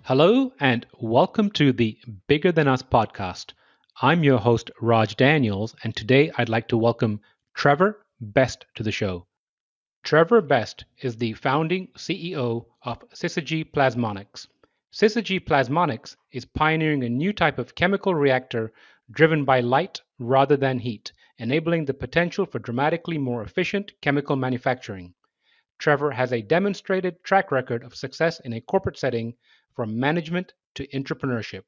Hello and welcome to the Bigger Than Us podcast. I'm your host, Raj Daniels, and today I'd like to welcome Trevor Best to the show. Trevor Best is the founding CEO of Syzygy Plasmonics. Syzygy Plasmonics is pioneering a new type of chemical reactor driven by light rather than heat, enabling the potential for dramatically more efficient chemical manufacturing. Trevor has a demonstrated track record of success in a corporate setting from management to entrepreneurship.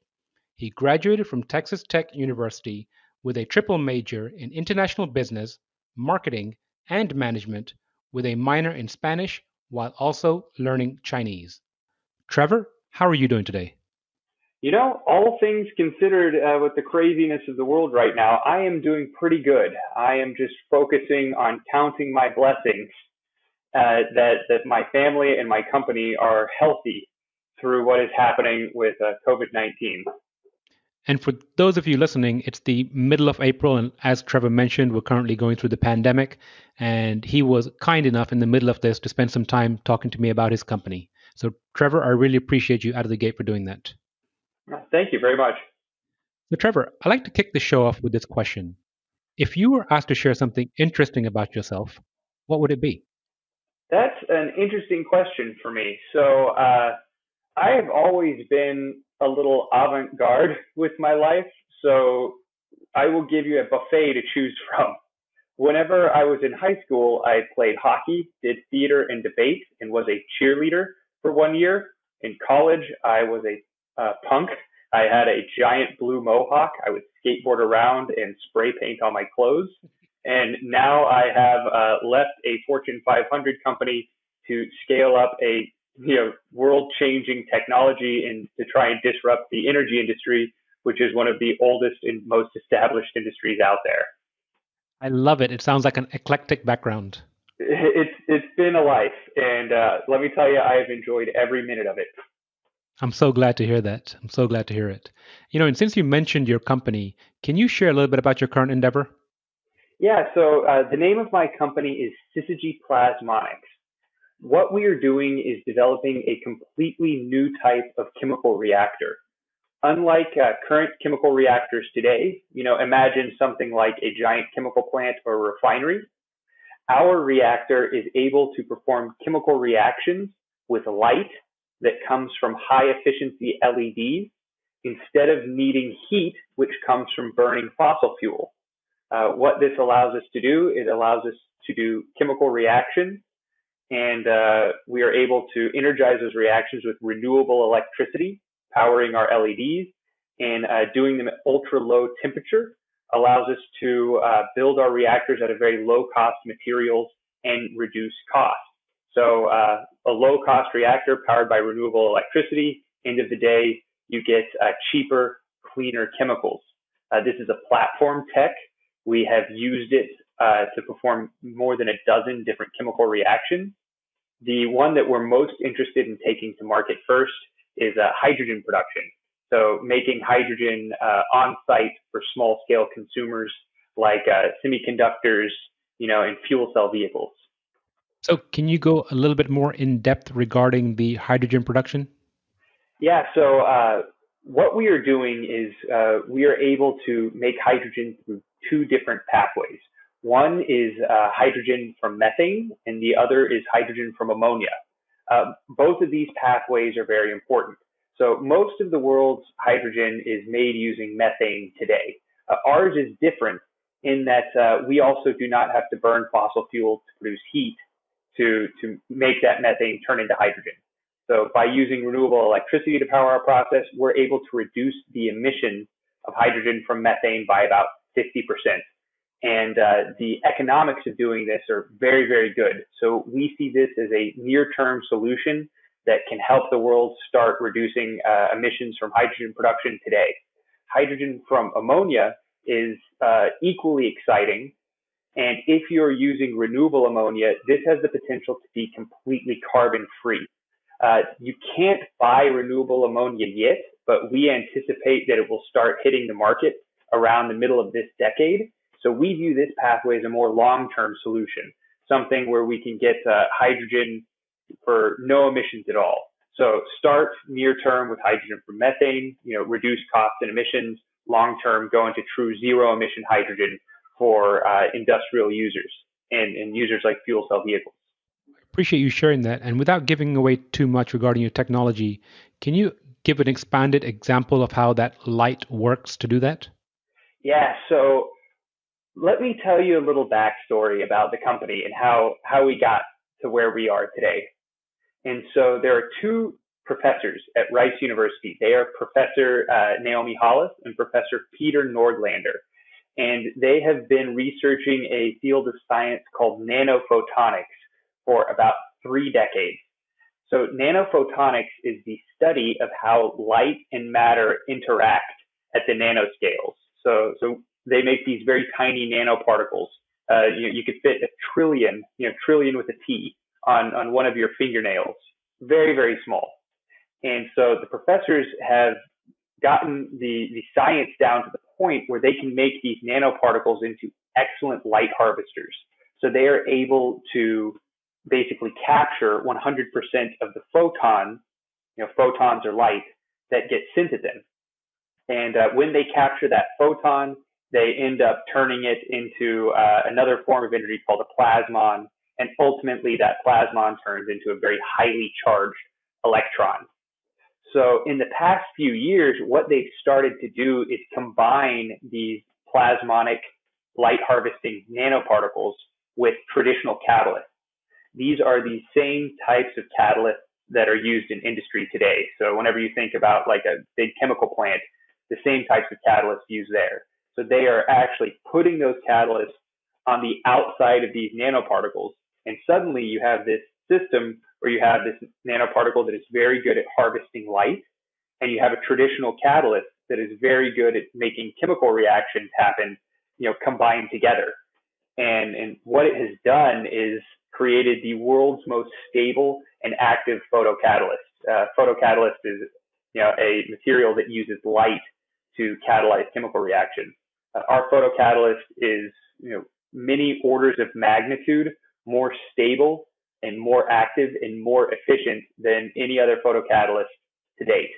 He graduated from Texas Tech University with a triple major in international business, marketing, and management with a minor in Spanish while also learning Chinese. Trevor, how are you doing today? All things considered, with the craziness of the world right now, I am doing pretty good. I am just focusing on counting my blessings that my family and my company are healthy through what is happening with COVID-19. And for those of you listening, it's the middle of April, and as Trevor mentioned, we're currently going through the pandemic. And he was kind enough in the middle of this to spend some time talking to me about his company. So, Trevor, I really appreciate you out of the gate for doing that. Thank you very much. So, Trevor, I'd like to kick the show off with this question. If you were asked to share something interesting about yourself, what would it be? That's an interesting question for me. I have always been a little avant-garde with my life. So I will give you a buffet to choose from. Whenever I was in high school, I played hockey, did theater and debate, and was a cheerleader for 1 year. In college, I was a punk. I had a giant blue mohawk. I would skateboard around and spray paint on my clothes. And now I have left a Fortune 500 company to scale up a world-changing technology and to try and disrupt the energy industry, which is one of the oldest and most established industries out there. I love it. It sounds like an eclectic background. It's been a life, and let me tell you, I have enjoyed every minute of it. I'm so glad to hear that. I'm so glad to hear it. And since you mentioned your company, can you share a little bit about your current endeavor? Yeah, so the name of my company is Syzygy Plasmonics. What we are doing is developing a completely new type of chemical reactor. Unlike current chemical reactors today, imagine something like a giant chemical plant or refinery. Our reactor is able to perform chemical reactions with light that comes from high efficiency LEDs instead of needing heat, which comes from burning fossil fuel. What this allows us to do, it allows us to do chemical reactions, and we are able to energize those reactions with renewable electricity, powering our LEDs, and doing them at ultra low temperature allows us to build our reactors at a very low cost materials and reduce costs. So a low cost reactor powered by renewable electricity, end of the day, you get cheaper, cleaner chemicals. This is a platform tech. We have used it to perform more than a dozen different chemical reactions. The one that we're most interested in taking to market first is hydrogen production. So making hydrogen on site for small scale consumers like semiconductors, and fuel cell vehicles. So can you go a little bit more in depth regarding the hydrogen production? Yeah, so what we are doing is we are able to make hydrogen through two different pathways. One is hydrogen from methane, and the other is hydrogen from ammonia. Both of these pathways are very important. So most of the world's hydrogen is made using methane today. Ours is different in that we also do not have to burn fossil fuel to produce heat to make that methane turn into hydrogen. So by using renewable electricity to power our process, we're able to reduce the emissions of hydrogen from methane by about 50%. And the economics of doing this are very, very good. So we see this as a near-term solution that can help the world start reducing emissions from hydrogen production today. Hydrogen from ammonia is equally exciting. And if you're using renewable ammonia, this has the potential to be completely carbon-free. You can't buy renewable ammonia yet, but we anticipate that it will start hitting the market around the middle of this decade. So we view this pathway as a more long-term solution, something where we can get hydrogen for no emissions at all. So start near term with hydrogen from methane, reduce costs and emissions. Long term, go into true zero emission hydrogen for industrial users and users like fuel cell vehicles. Appreciate you sharing that. And without giving away too much regarding your technology, can you give an expanded example of how that light works to do that? Yeah, so let me tell you a little backstory about the company and how we got to where we are today. And so there are two professors at Rice University. They are Professor Naomi Hollis and Professor Peter Nordlander. And they have been researching a field of science called nanophotonics for about 3 decades. So nanophotonics is the study of how light and matter interact at the nanoscales. So they make these very tiny nanoparticles. You could fit a trillion, trillion with a T on one of your fingernails. Very, very small. And so the professors have gotten the science down to the point where they can make these nanoparticles into excellent light harvesters. So they are able to basically capture 100% of the photon, photons are light, that get sent at them. And when they capture that photon, they end up turning it into another form of energy called a plasmon. And ultimately, that plasmon turns into a very highly charged electron. So in the past few years, what they've started to do is combine these plasmonic light harvesting nanoparticles with traditional catalysts. These are the same types of catalysts that are used in industry today. So whenever you think about like a big chemical plant, the same types of catalysts used there. So they are actually putting those catalysts on the outside of these nanoparticles. And suddenly you have this system where you have this nanoparticle that is very good at harvesting light, and you have a traditional catalyst that is very good at making chemical reactions happen, combined together. And what it has done is created the world's most stable and active photocatalyst. Photocatalyst is a material that uses light to catalyze chemical reactions. Our photocatalyst is many orders of magnitude more stable and more active and more efficient than any other photocatalyst to date.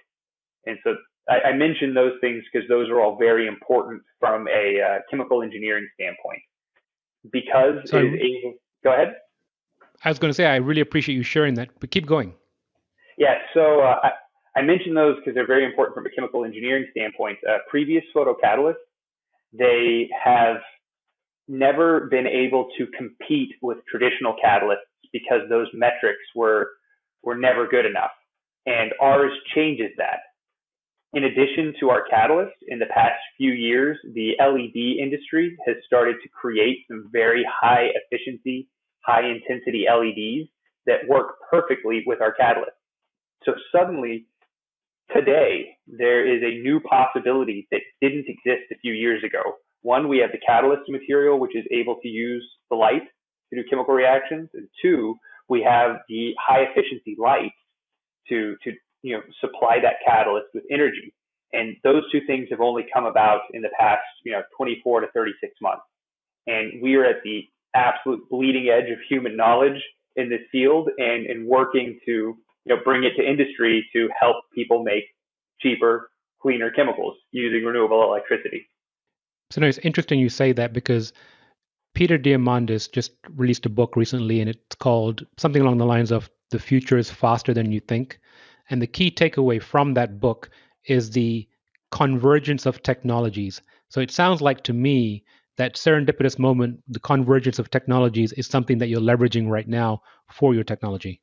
And so I mentioned those things because those are all very important from a chemical engineering standpoint. Because it is able. Go ahead. I was going to say, I really appreciate you sharing that, but keep going. Yeah, so I mentioned those because they're very important from a chemical engineering standpoint. Previous photocatalysts, they have never been able to compete with traditional catalysts because those metrics were never good enough. And ours changes that. In addition to our catalyst, in the past few years, the LED industry has started to create some very high efficiency, high intensity LEDs that work perfectly with our catalyst. So suddenly, today, there is a new possibility that didn't exist a few years ago. One, we have the catalyst material, which is able to use the light to do chemical reactions. And two, we have the high efficiency light to supply that catalyst with energy. And those two things have only come about in the past 24 to 36 months. And we are at the absolute bleeding edge of human knowledge in this field and working to bring it to industry to help people make cheaper, cleaner chemicals using renewable electricity. So no, it's interesting you say that because Peter Diamandis just released a book recently, and it's called something along the lines of "The Future is Faster Than You Think." And the key takeaway from that book is the convergence of technologies. So it sounds like to me that serendipitous moment, the convergence of technologies, is something that you're leveraging right now for your technology.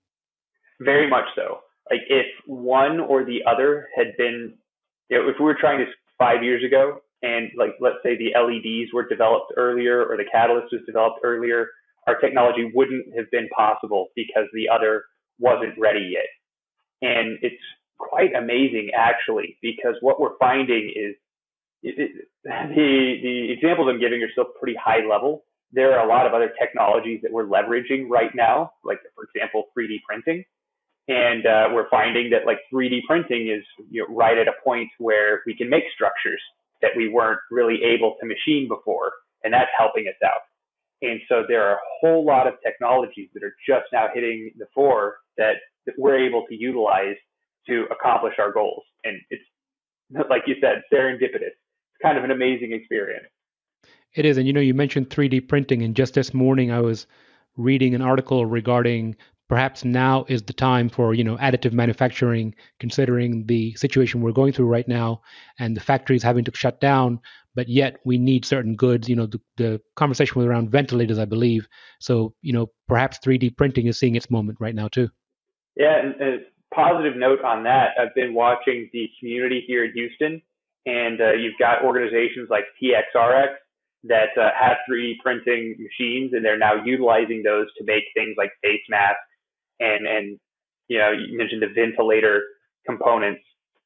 Very much so. Like if one or the other had been, if we were trying this 5 years ago, and like let's say the LEDs were developed earlier or the catalyst was developed earlier, our technology wouldn't have been possible because the other wasn't ready yet. And it's quite amazing actually, because what we're finding is the examples I'm giving are still pretty high level. There are a lot of other technologies that we're leveraging right now, like for example, 3D printing. And we're finding that like 3D printing is right at a point where we can make structures that we weren't really able to machine before, and that's helping us out. And so there are a whole lot of technologies that are just now hitting the fore that that we're able to utilize to accomplish our goals. And it's, like you said, serendipitous. It's kind of an amazing experience. It is. And you mentioned 3D printing, and just this morning I was reading an article regarding perhaps now is the time for, additive manufacturing, considering the situation we're going through right now and the factories having to shut down, but yet we need certain goods. The conversation was around ventilators, I believe. So, perhaps 3D printing is seeing its moment right now too. Yeah, and a positive note on that, I've been watching the community here in Houston, and you've got organizations like TXRX that have 3D printing machines, and they're now utilizing those to make things like face masks and you mentioned the ventilator components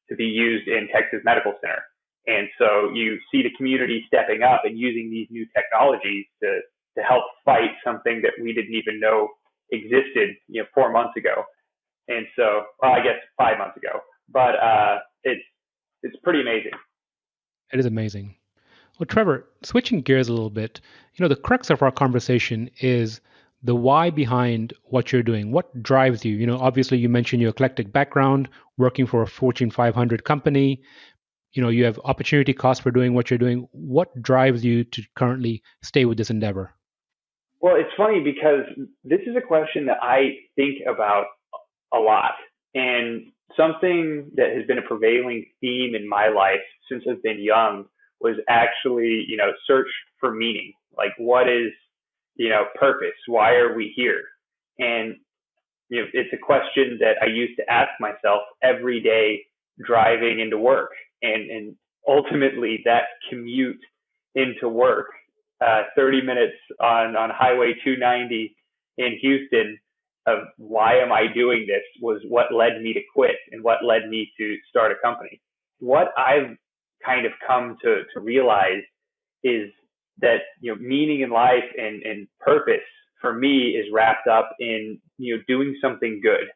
to be used in Texas Medical Center. And so you see the community stepping up and using these new technologies to help fight something that we didn't even know existed, 4 months ago. And so, well, I guess 5 months ago, but it's pretty amazing. It is amazing. Well, Trevor, switching gears a little bit, the crux of our conversation is the why behind what you're doing. What drives you? Obviously you mentioned your eclectic background, working for a Fortune 500 company. You have opportunity cost for doing what you're doing. What drives you to currently stay with this endeavor? Well, it's funny because this is a question that I think about a lot, and something that has been a prevailing theme in my life since I've been young was actually, search for meaning. Like, what is, purpose? Why are we here? And, it's a question that I used to ask myself every day driving into work. And ultimately that commute into work, 30 minutes on Highway 290 in Houston, of why am I doing this was what led me to quit and what led me to start a company. What I've kind of come to realize is that, meaning in life and purpose for me is wrapped up in, doing something good,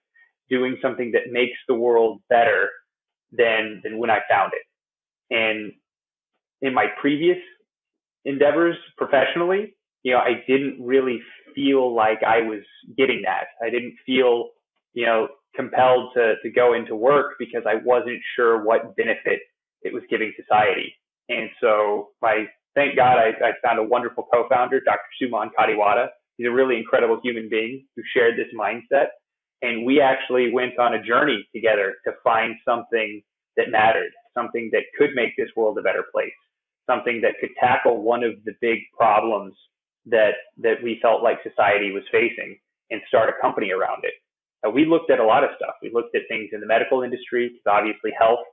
doing something that makes the world better than when I found it. And in my previous endeavors professionally, I didn't really feel like I was getting that. I didn't feel, compelled to go into work because I wasn't sure what benefit it was giving society. And so thank God I found a wonderful co-founder, Dr. Suman Kadiwada. He's a really incredible human being who shared this mindset. And we actually went on a journey together to find something that mattered, something that could make this world a better place, something that could tackle one of the big problems that we felt like society was facing and start a company around it. We looked at a lot of stuff. We looked at things in the medical industry, because obviously health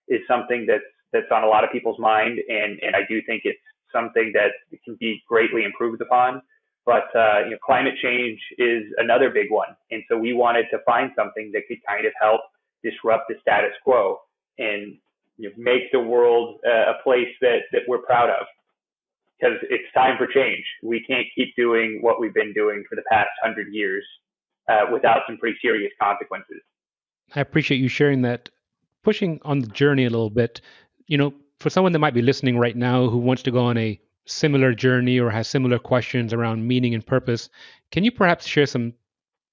is something that's on a lot of people's mind. And I do think it's something that can be greatly improved upon. But climate change is another big one. And so we wanted to find something that could kind of help disrupt the status quo and make the world a place that we're proud of. Because it's time for change. We can't keep doing what we've been doing for the past 100 years without some pretty serious consequences. I appreciate you sharing that. Pushing on the journey a little bit, for someone that might be listening right now who wants to go on a similar journey or has similar questions around meaning and purpose, can you perhaps share some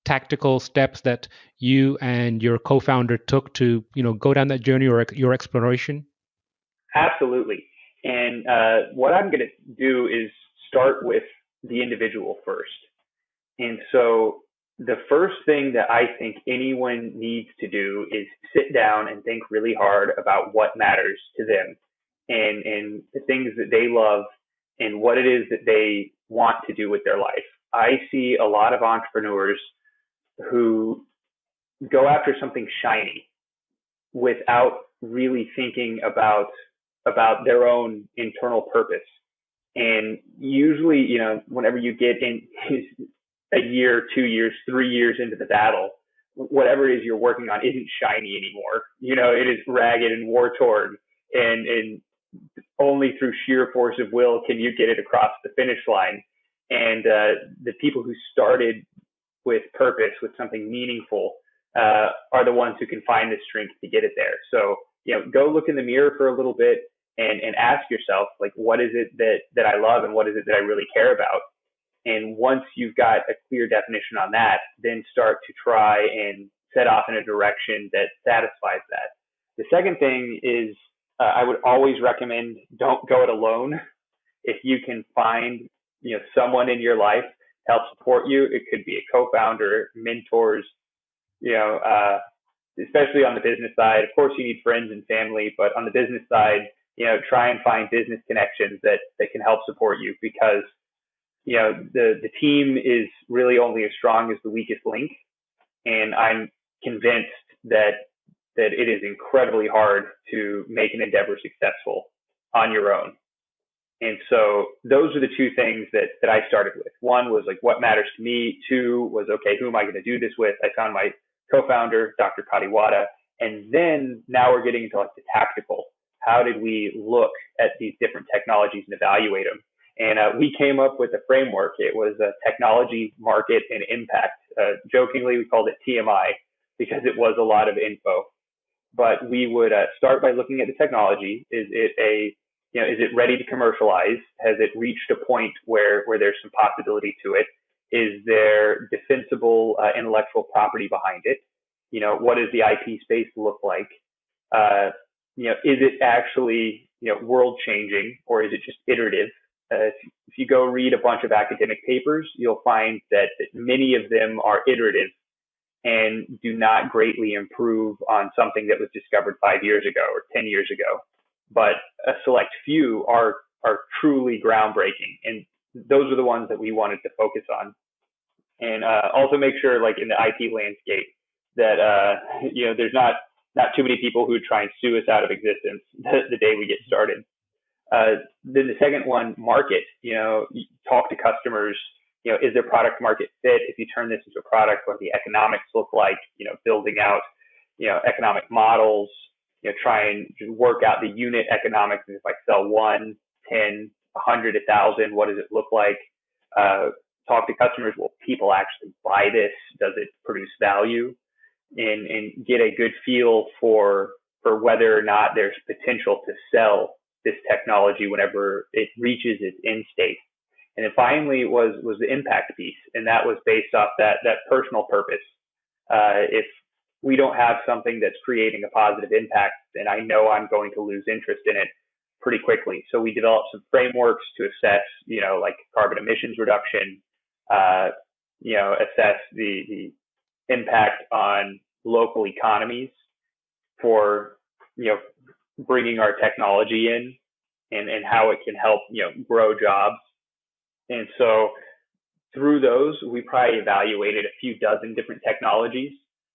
tactical steps that you and your co-founder took to, go down that journey or your exploration? Absolutely. And what I'm going to do is start with the individual first. And so the first thing that I think anyone needs to do is sit down and think really hard about what matters to them and the things that they love and what it is that they want to do with their life. I see a lot of entrepreneurs who go after something shiny without really thinking about their own internal purpose. And usually, whenever you get in a year, 2 years, 3 years into the battle, whatever it is you're working on isn't shiny anymore. It is ragged and war torn, and only through sheer force of will can you get it across the finish line. And the people who started with purpose, with something meaningful, are the ones who can find the strength to get it there. So, go look in the mirror for a little bit and ask yourself, like, what is it that I love and what is it that I really care about? And once you've got a clear definition on that, then start to try and set off in a direction that satisfies that. The second thing is I would always recommend don't go it alone. If you can find someone in your life to help support you, it could be a co-founder, mentors, especially on the business side. Of course, you need friends and family, but on the business side, try and find business connections that can help support you, because the team is really only as strong as the weakest link. And I'm convinced that it is incredibly hard to make an endeavor successful on your own. And so those are the two things that I started with. One was like, what matters to me? Two was, okay, who am I going to do this with? I found my co-founder, Dr. Kadiwada. And then now we're getting into like the tactical. How did we look at these different technologies and evaluate them? And we came up with a framework. It was a technology, market, and impact. Jokingly, we called it TMI because it was a lot of info. But we would start by looking at the technology. Is it ready to commercialize? Has it reached a point where there's some possibility to it? Is there defensible intellectual property behind it? What does the IP space look like? Is it actually world changing, or is it just iterative? If you go read a bunch of academic papers, you'll find that many of them are iterative and do not greatly improve on something that was discovered 5 years ago or 10 years ago. But a select few are truly groundbreaking. And those are the ones that we wanted to focus on. And also make sure, like in the IP landscape, that there's not too many people who would try and sue us out of existence the day we get started. Then the second one, market. You talk to customers. Is there product market fit? If you turn this into a product, what do the economics look like? Building out economic models. Try and work out the unit economics. If I sell 1, 10, 100, 1,000, what does it look like? Talk to customers. Will people actually buy this? Does it produce value? And get a good feel for whether or not there's potential to sell this technology whenever it reaches its end state. And then finally was the impact piece, and that was based off that personal purpose. If we don't have something that's creating a positive impact, then I know I'm going to lose interest in it pretty quickly. So we developed some frameworks to assess, like carbon emissions reduction, assess the impact on local economies for, bringing our technology in and how it can help, grow jobs. And so through those, we probably evaluated a few dozen different technologies.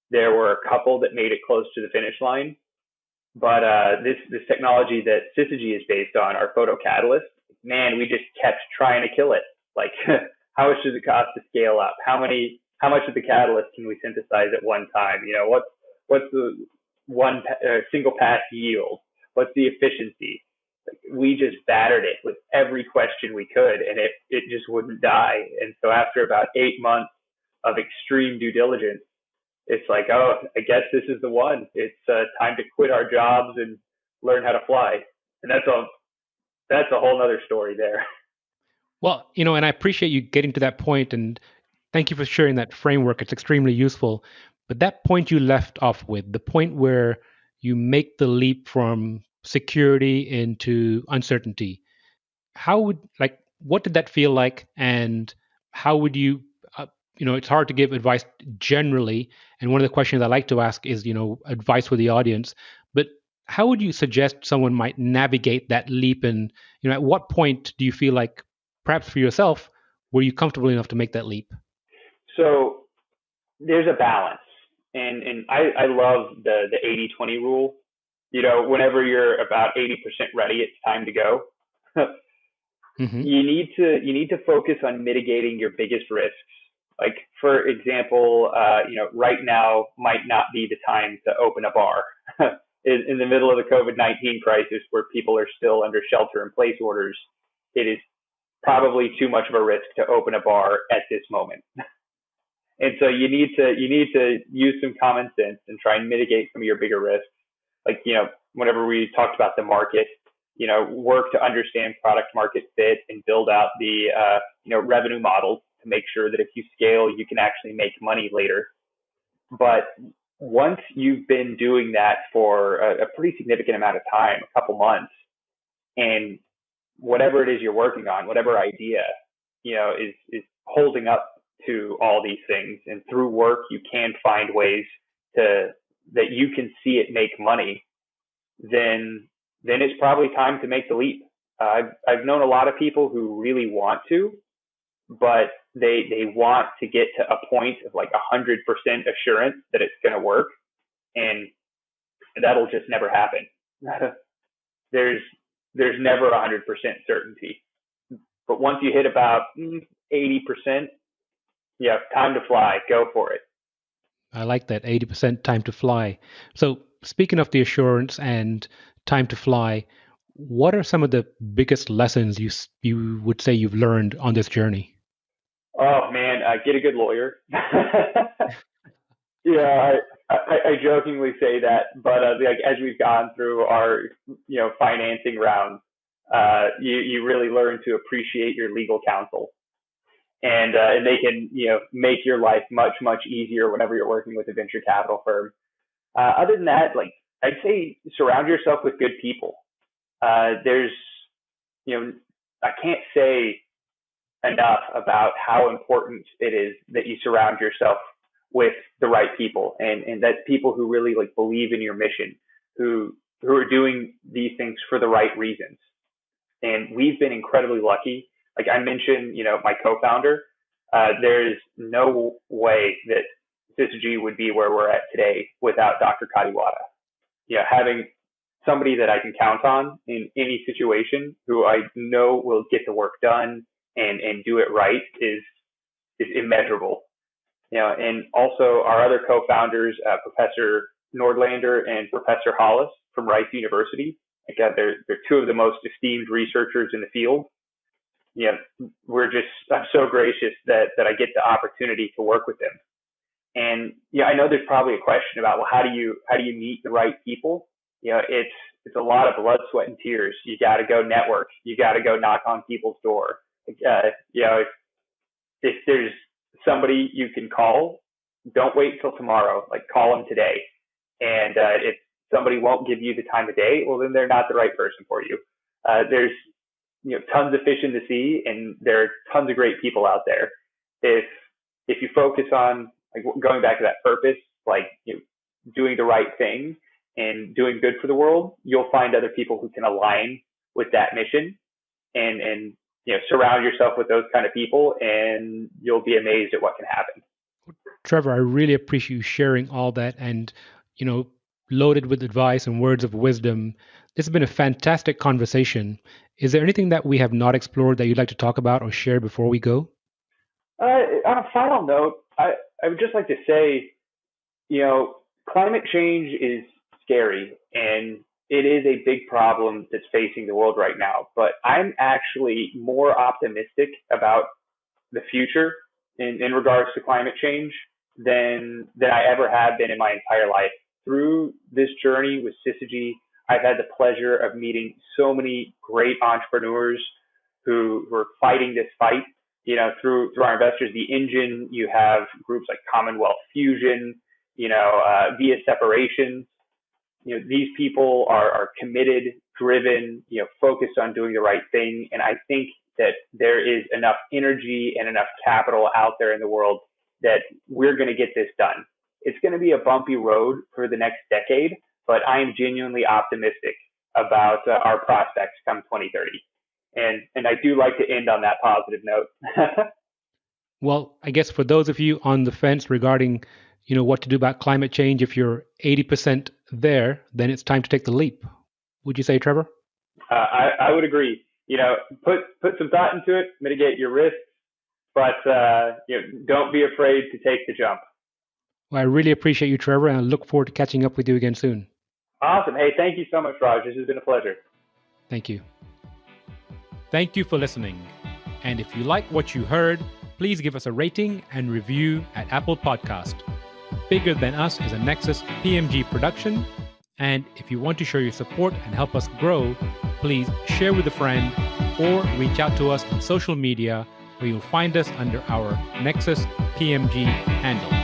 There were a couple that made it close to the finish line, but this technology that Syzygy is based on, our photocatalyst, man, we just kept trying to kill it. Like, how much does it cost to scale up? How much of the catalyst can we synthesize at one time? What's the one single pass yield? What's the efficiency? We just battered it with every question we could, and it just wouldn't die. And so after about 8 months of extreme due diligence, it's like, oh, I guess this is the one. It's time to quit our jobs and learn how to fly. And that's a whole nother story there. Well, and I appreciate you getting to that point, and thank you for sharing that framework. It's extremely useful. But that point you left off with, the point where you make the leap from security into uncertainty, what did that feel like? And how would you, it's hard to give advice generally. And one of the questions I like to ask is, advice for the audience. But how would you suggest someone might navigate that leap? And, at what point do you feel like, perhaps for yourself, were you comfortable enough to make that leap? So there's a balance. And I love the 80-20 rule. Whenever you're about 80% ready, it's time to go. Mm-hmm. You need to focus on mitigating your biggest risks. Like, for example, right now might not be the time to open a bar. In the middle of the COVID-19 crisis, where people are still under shelter-in-place orders, it is probably too much of a risk to open a bar at this moment. And so you need to use some common sense and try and mitigate some of your bigger risks. Like, whenever we talked about the market, work to understand product market fit and build out the, revenue models to make sure that if you scale, you can actually make money later. But once you've been doing that for a pretty significant amount of time, a couple months, and whatever it is you're working on, whatever idea, is holding up to all these things, and through work you can find ways that you can see it make money, then it's probably time to make the leap. I've known a lot of people who really want to, but they want to get to a point of like 100% assurance that it's going to work, and that'll just never happen. there's never 100% certainty, but once you hit about 80%, yeah, time to fly, go for it. I like that 80% time to fly. So speaking of the assurance and time to fly, what are some of the biggest lessons you would say you've learned on this journey? Oh man, get a good lawyer. Yeah, I jokingly say that, but like as we've gone through our financing rounds, you really learn to appreciate your legal counsel, and they can make your life much easier whenever you're working with a venture capital firm. Other than that, like I'd say, surround yourself with good people. There's I can't say enough about how important it is that you surround yourself with the right people, and that's people who really like believe in your mission, who are doing these things for the right reasons. And we've been incredibly lucky. Like I mentioned, my co-founder, there's no way that Syzygy would be where we're at today without Dr. Kadiwada. Having somebody that I can count on in any situation, who I know will get the work done and do it right, is immeasurable. And also our other co-founders, Professor Nordlander and Professor Hollis from Rice University. Again, they're two of the most esteemed researchers in the field. I'm so gracious that I get the opportunity to work with them. And I know there's probably a question about, well, how do you meet the right people? It's a lot of blood, sweat, and tears. You got to go network. You got to go knock on people's door. If there's somebody you can call, don't wait till tomorrow. Like, call them today. And if somebody won't give you the time of day, well, then they're not the right person for you. There's tons of fish in the sea, and there are tons of great people out there. If you focus on, like, going back to that purpose, like doing the right thing and doing good for the world, you'll find other people who can align with that mission, and surround yourself with those kind of people, and you'll be amazed at what can happen. Trevor, I really appreciate you sharing all that, and loaded with advice and words of wisdom. This has been a fantastic conversation. Is there anything that we have not explored that you'd like to talk about or share before we go? On a final note, I would just like to say, climate change is scary, and it is a big problem that's facing the world right now. But I'm actually more optimistic about the future in regards to climate change than I ever have been in my entire life. Through this journey with Syzygy, I've had the pleasure of meeting so many great entrepreneurs who are fighting this fight. Through our investors, the Engine, you have groups like Commonwealth Fusion, Via Separations. These people are committed, driven, focused on doing the right thing. And I think that there is enough energy and enough capital out there in the world that we're going to get this done. It's going to be a bumpy road for the next decade, but I am genuinely optimistic about our prospects come 2030. And I do like to end on that positive note. Well, I guess for those of you on the fence regarding, what to do about climate change, if you're 80% there, then it's time to take the leap. Would you say, Trevor? I would agree. Put some thought into it, mitigate your risks, but don't be afraid to take the jump. Well, I really appreciate you, Trevor, and I look forward to catching up with you again soon. Awesome. Hey, thank you so much, Raj. This has been a pleasure. Thank you. Thank you for listening. And if you like what you heard, please give us a rating and review at Apple Podcast. Bigger Than Us is a Nexus PMG production. And if you want to show your support and help us grow, please share with a friend or reach out to us on social media, where you'll find us under our Nexus PMG handle.